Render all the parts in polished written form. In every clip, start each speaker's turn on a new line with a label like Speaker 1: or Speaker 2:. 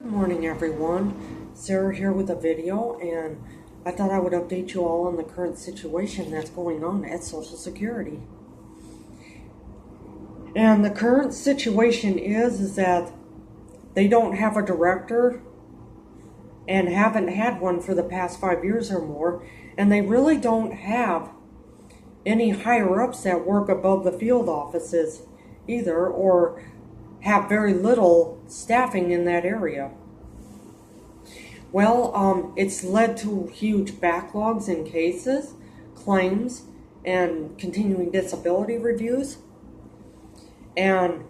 Speaker 1: Good morning, everyone. Sarah here with a video, and I thought I would update you all on the current situation that's going on at Social Security. And the current situation is that they don't have a director and haven't had one for the past 5 years or more, and they really don't have any higher-ups that work above the field offices either, or have very little staffing in that area. Well, it's led to huge backlogs in cases, claims, and continuing disability reviews. And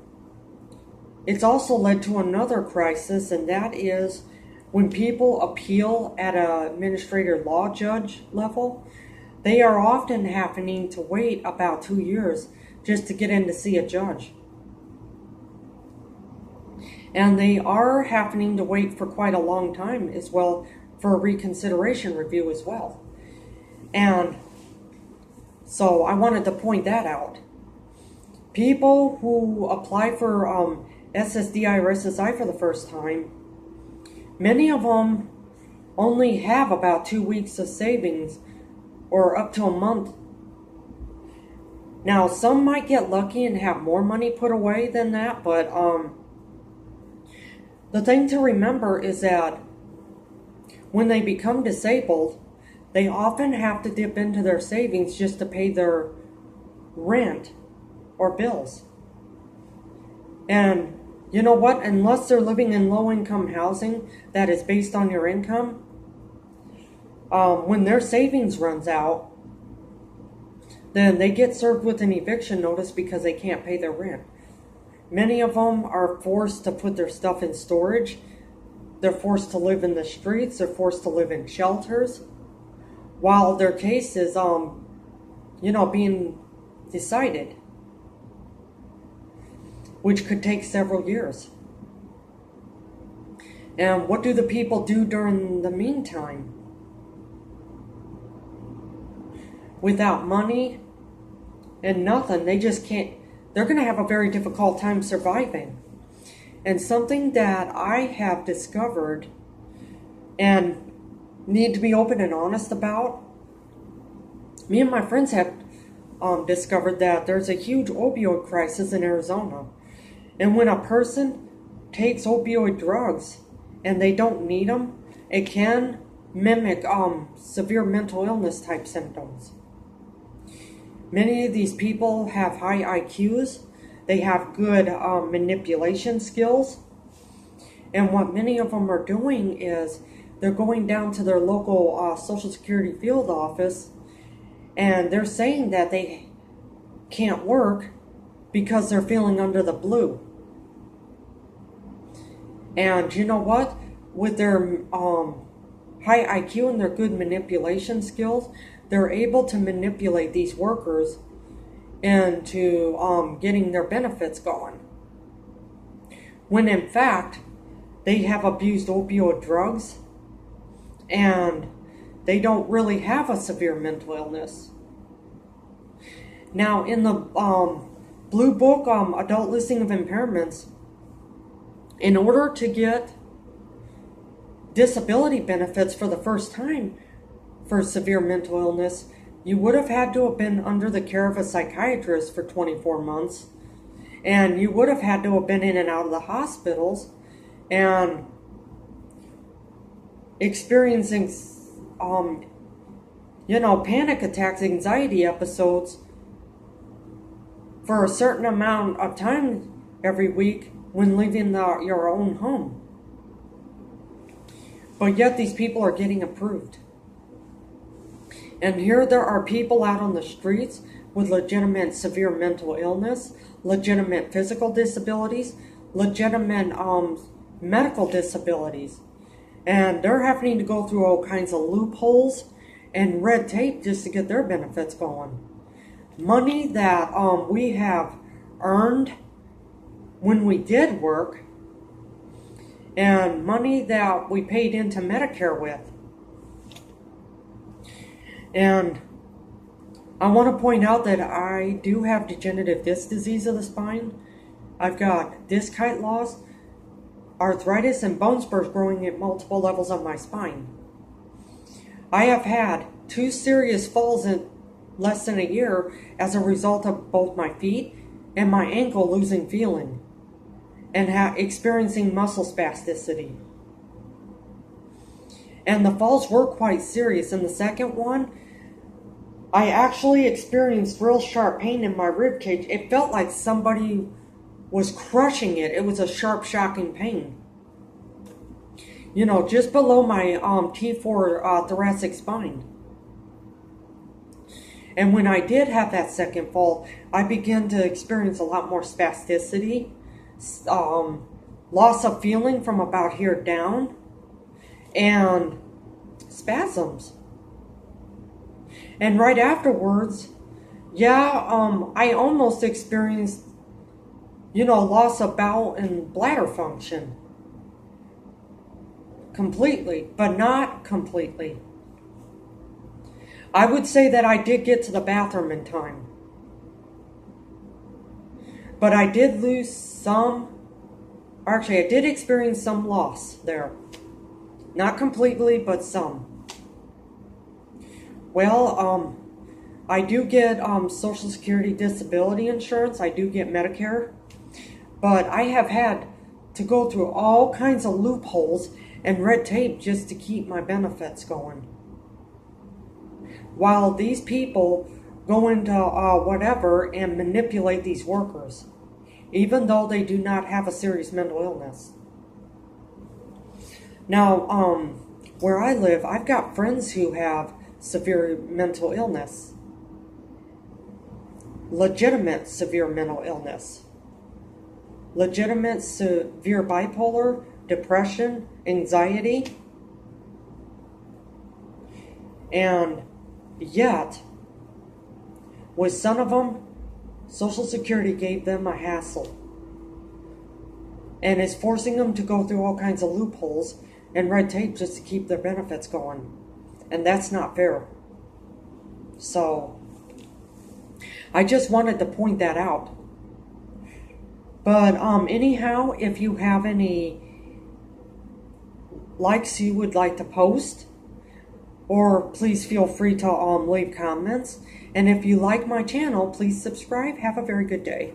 Speaker 1: it's also led to another crisis, and that is when people appeal at an administrator law judge level, they are often having to wait about 2 years just to get in to see a judge. And they are having to wait for quite a long time as well for a reconsideration review as well. And so I wanted to point that out. People who apply for SSDI or SSI for the first time, many of them only have about 2 weeks of savings or up to a month. Now, some might get lucky and have more money put away than that, but the thing to remember is that when they become disabled, they often have to dip into their savings just to pay their rent or bills. And you know what? Unless they're living in low-income housing that is based on your income, when their savings runs out, then they get served with an eviction notice because they can't pay their rent. Many of them are forced to put their stuff in storage. They're forced to live in the streets. They're forced to live in shelters while their case is, being decided, which could take several years. And what do the people do during the meantime? Without money and nothing, they just can't. They're going to have a very difficult time surviving. And something that I have discovered and need to be open and honest about, me and my friends have discovered that there's a huge opioid crisis in Arizona. And when a person takes opioid drugs and they don't need them, it can mimic severe mental illness type symptoms. Many of these people have high IQs. They have good manipulation skills. And what many of them are doing is they're going down to their local Social Security field office and they're saying that they can't work because they're feeling under the blue. And you know what? With their high IQ and their good manipulation skills, they're able to manipulate these workers into getting their benefits going. When in fact, they have abused opioid drugs and they don't really have a severe mental illness. Now, in the Blue Book, Adult Listing of Impairments, in order to get disability benefits for the first time for severe mental illness, you would have had to have been under the care of a psychiatrist for 24 months, and you would have had to have been in and out of the hospitals and experiencing panic attacks, anxiety episodes for a certain amount of time every week when leaving your own home. But yet these people are getting approved. And here there are people out on the streets with legitimate severe mental illness, legitimate physical disabilities, legitimate medical disabilities. And they're having to go through all kinds of loopholes and red tape just to get their benefits going. Money that we have earned when we did work, and money that we paid into Medicare with. And I want to point out that I do have degenerative disc disease of the spine. I've got disc height loss. arthritis and bone spurs growing at multiple levels of my spine. I have had 2 serious falls in less than a year as a result of both my feet and my ankle losing feeling and experiencing muscle spasticity. And the falls were quite serious. In the second one, I actually experienced real sharp pain in my rib cage. It felt like somebody was crushing it. It was a sharp, shocking pain. You know, just below my T4 thoracic spine. And when I did have that second fall, I began to experience a lot more spasticity, loss of feeling from about here down, and spasms. And right afterwards, I almost experienced, loss of bowel and bladder function. Completely, but not completely. I would say that I did get to the bathroom in time. But I did I did experience some loss there. Not completely, but some. Well, I do get Social Security disability insurance. I do get Medicare. But I have had to go through all kinds of loopholes and red tape just to keep my benefits going. While these people go into whatever and manipulate these workers, even though they do not have a serious mental illness. Now, where I live, I've got friends who have severe mental illness. Legitimate severe mental illness. Legitimate severe bipolar, depression, anxiety. And yet, with some of them, Social Security gave them a hassle and is forcing them to go through all kinds of loopholes and red tape just to keep their benefits going. And that's not fair. So, I just wanted to point that out. But anyhow, if you have any likes you would like to post, or please feel free to leave comments. And if you like my channel, please subscribe. Have a very good day.